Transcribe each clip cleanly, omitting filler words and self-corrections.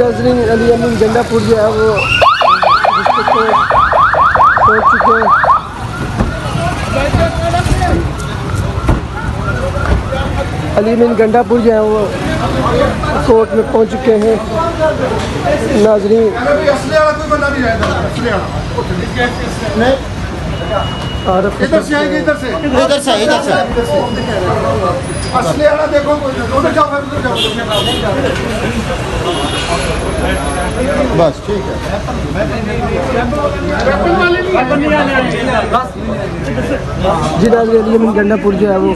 नाज़रीन अली अमीन गंडापुर जो है वो डिस्ट्रिक्ट में पहुँच चुके हैं। अली अमीन गंडापुर जो है वो कोर्ट में पहुँच चुके हैं। नाज़रीन इधर से आएंगे, इधर से असली आना देखो, उधर जाओ, उधर जाओ। बस ठीक है। जी नाज़रीन अली अमीन गंडापुर जो है वो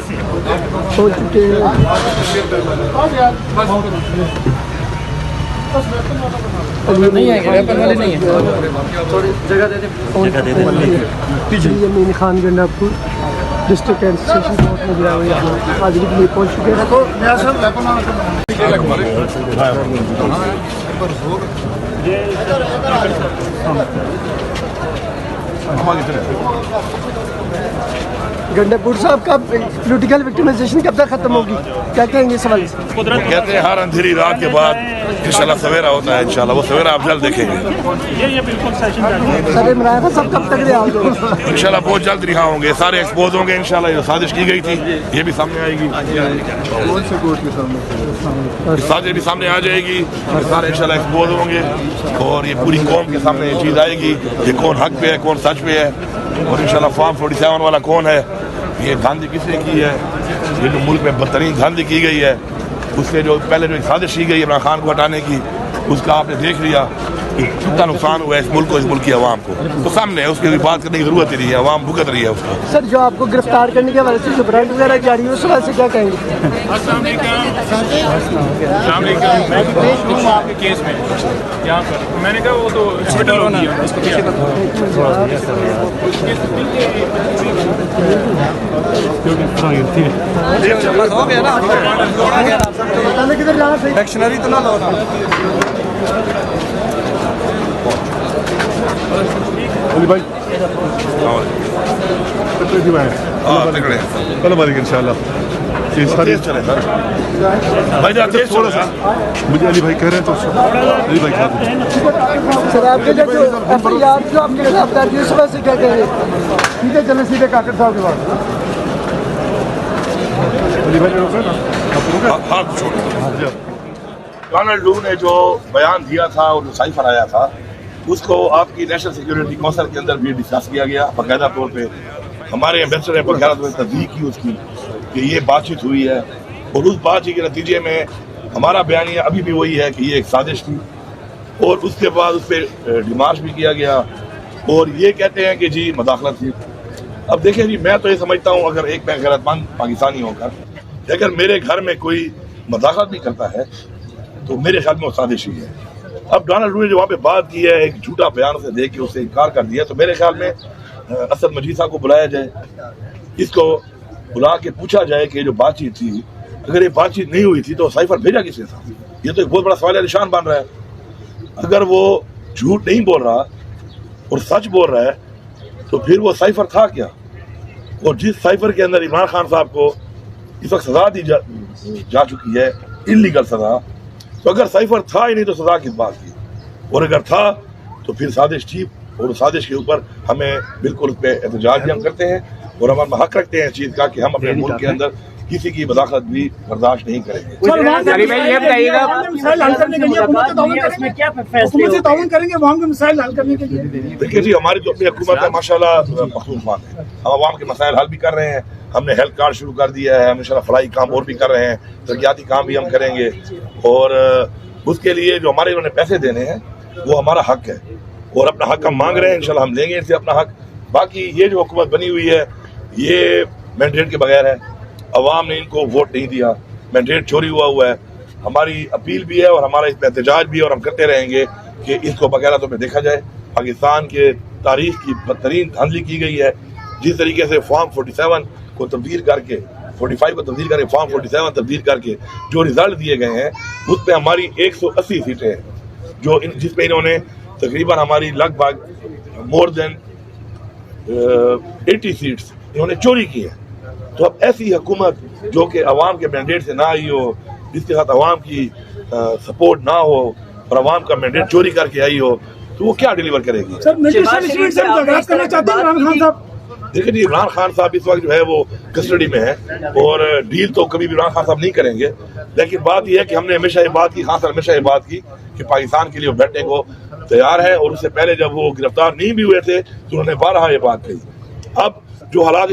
पहुँच चुके हैं। नहीं है वेपन वाले नहीं है, थोड़ी जगह दे दे Amin Khan Gandapur district administration court में जो है हाजिरी के लिए पहुँच चुके हैं। गंडापुर साहब का पॉलिटिकल विक्टिमाइजेशन कब तक खत्म होगी, क्या कहेंगे इस हवाले से? कहते हैं हर अंधेरी रात के बाद इंशाल्लाह सवेरा होता है। इंशाल्लाह वो सवेरा आप जल्द देखेंगे। ये बिल्कुल सर इमरान खान साहब कब तक रिहा होंगे? इंशाल्लाह बहुत जल्द रिहा होंगे, सारे एक्सपोज होंगे। इंशाल्लाह ये साजिश की गई थी ये भी सामने आएगी, साजिश भी सामने आ जाएगी, सारे इंशाल्लाह एक्सपोज होंगे और ये पूरी कौम के सामने ये चीज़ आएगी ये कौन हक पे है कौन सच पे है। और इंशाल्लाह फॉर्म 47 वाला कौन है, ये धांधली किसने की है, ये जो मुल्क में बदतरीन धांधली की गई है, उससे जो पहले जो साजिश की गई इमरान खान को हटाने की, उसका आपने देख लिया कितना नुकसान हुआ है इस मुल्क को, इस मुल्क की आवाम को। तो सामने है, उसकी बात करने की जरूरत ही नहीं है, आवाम भुगत रही है उसको। सर जो आपको गिरफ्तार करने के हवाले से जो ब्रांड वगैरह जारी है उस हवाले से क्या कहेंगे? आपके केस में यहाँ पर मैंने कहा वो तो हॉस्पिटल होना है उसको क्या हो गया ना, किधर जाना सही एक्शनरी तो ना लो ना। अली भाई कल मारेंगे इंशाल्लाह। ये सारे चले सर भाई थोड़ा सा मुझे अली भाई कह रहे हैं तो अली भाई खा दो। सर आपके जो एफआईआर जो आपके खिलाफ दर्ज है उस हवाले से क्या कहेंगे? सीधे चले, सीधे काकर साहब के पास। अली भाई ने रोका ना, हाथ छोड़। डोनाल्ड ट्रम्प ने जो बयान दिया था और जो साइफर आया था उसको आपकी नेशनल सिक्योरिटी काउंसिल के अंदर भी डिस्कस किया गया बाकायदा तौर पे। हमारे एम्बेसडर ने बाकायदा तौर पर तस्दीक की उसकी कि ये बातचीत हुई है और उस बातचीत के नतीजे में हमारा बयानिया अभी भी वही है कि ये एक साजिश थी और उसके बाद उस पर डिमार्च भी किया गया और ये कहते हैं कि जी मदाखलत थी। अब देखें जी, मैं तो ये समझता हूँ अगर एक मैं गैरतमंद पाकिस्तानी होकर अगर मेरे घर में कोई मदाखलत भी करता है तो मेरे ख्याल में वो साजिश ही है। अब डोनाल्ड ट्रम्प ने जो वहाँ पे बात की है, एक झूठा बयान से दे के उससे इनकार कर दिया, तो मेरे ख्याल में असद मजीद साहब को बुलाया जाए, इसको बुला के पूछा जाए कि जो बातचीत थी अगर ये बातचीत नहीं हुई थी तो साइफर भेजा किसने था। ये तो एक बहुत बड़ा सवाल निशान बन रहा है। अगर वो झूठ नहीं बोल रहा और सच बोल रहा है तो फिर वो साइफर था क्या? और जिस साइफर के अंदर इमरान खान साहब को इस वक्त सजा दी जा चुकी है, इलीगल सजा, तो अगर साइफर था ही नहीं तो सजा किस बात की? और अगर था तो फिर साजिश थी और साजिश के ऊपर हमें बिल्कुल उस पर एहतजाज भी हम करते हैं और हम हक रखते हैं इस चीज़ का कि हम अपने मुल्क के अंदर किसी की मदाखलत भी बर्दाश्त नहीं करेंगे। देखिए जी, हमारी जो अपनी हुकूमत है माशाल्लाह मखसूस है, हम आवाम के मसाइल हल भी कर रहे हैं। हमने हेल्थ कार्ड शुरू कर दिया है, हम इंशाल्लाह फलाई काम और भी कर रहे हैं, तरक्याती काम भी हम करेंगे और उसके लिए जो हमारे उन्होंने पैसे देने हैं वो हमारा हक है और अपना हक हम मांग रहे हैं, इंशाल्लाह हम लेंगे इनसे अपना हक। बाकी ये जो हुकूमत बनी हुई है ये मैंडेट के बगैर है, अवाम ने इनको वोट नहीं दिया, मैंडेट चोरी हुआ है। हमारी अपील भी है और हमारा इस पर एहतजाज भी है और हम करते रहेंगे कि इसको बाकायदा तौर पर देखा जाए। पाकिस्तान के तारीख की बदतरीन धांधली की गई है, जिस तरीके से फॉर्म 47 को तब्दील करके 45 को तब्दील करके फॉर्म 47 तब्दील करके जो रिजल्ट दिए गए हैं उस पर हमारी 180 सीटें हैं, जो जिसमें इन्होंने तकरीबन हमारी लगभग मोर देन 80 सीट्स इन्होंने चोरी की है। तो अब ऐसी हुकूमत जो कि अवाम के मैंडेट से ना आई हो, जिसके साथ अवाम की सपोर्ट ना हो, और अवाम का मैंडेट चोरी करके आई हो तो वो क्या डिलीवर करेगी? देखिए जी, इमरान खान साहब इस वक्त जो है वो कस्टडी में है और डील तो कभी भी इमरान खान साहब नहीं करेंगे, लेकिन बात यह है कि हमने हमेशा ये बात की, खास हमेशा ये बात की कि पाकिस्तान के लिए वो बैठने को तैयार है। और उससे पहले जब वो गिरफ्तार नहीं भी हुए थे तो उन्होंने बारहा ये बात कही। अब जो हालात